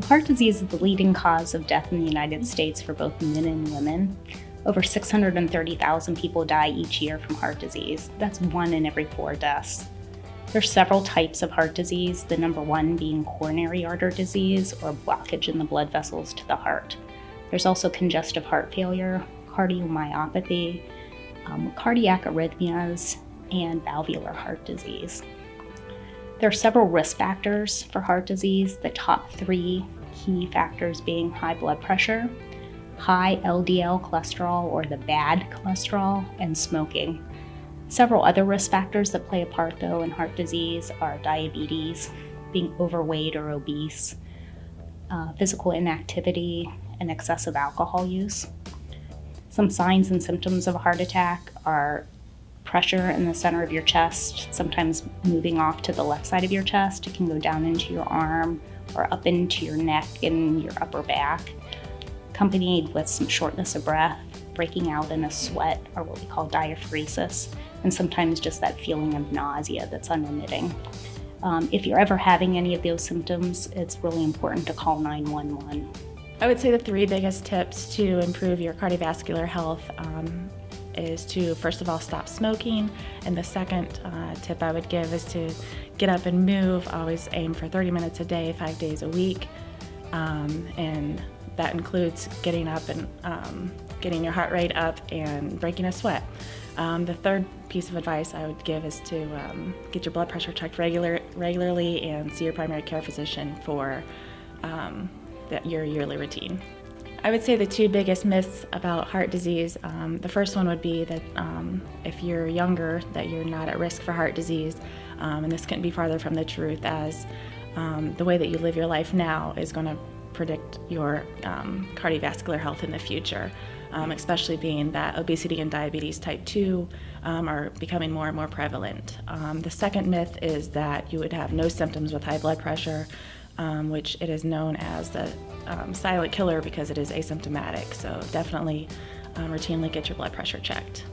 Heart disease is the leading cause of death in the United States for both men and women. Over 630,000 people die each year from heart disease. That's 1 in every 4 deaths. There's several types of heart disease, the number one being coronary artery disease, or blockage in the blood vessels to the heart. There's also congestive heart failure, cardiomyopathy, cardiac arrhythmias, and valvular heart disease. There are several risk factors for heart disease, the top 3 key factors being high blood pressure, high LDL cholesterol or the bad cholesterol, and smoking. Several other risk factors that play a part though in heart disease are diabetes, being overweight or obese, physical inactivity, and excessive alcohol use. Some signs and symptoms of a heart attack are pressure in the center of your chest, sometimes moving off to the left side of your chest. It can go down into your arm or up into your neck and your upper back, accompanied with some shortness of breath, breaking out in a sweat, or what we call diaphoresis, and sometimes just that feeling of nausea that's unremitting. If you're ever having any of those symptoms, it's really important to call 911. I would say the 3 biggest tips to improve your cardiovascular health is to, first of all, stop smoking. And the second tip I would give is to get up and move. Always aim for 30 minutes a day, 5 days a week. And that includes getting up and getting your heart rate up and breaking a sweat. The third piece of advice I would give is to get your blood pressure checked regularly and see your primary care physician for your yearly routine. I would say the 2 biggest myths about heart disease, the first one would be that if you're younger, that you're not at risk for heart disease, and this couldn't be farther from the truth, as the way that you live your life now is going to predict your cardiovascular health in the future, especially being that obesity and diabetes type 2 are becoming more and more prevalent. The second myth is that you would have no symptoms with high blood pressure, which it is known as the silent killer because it is asymptomatic. So definitely routinely get your blood pressure checked.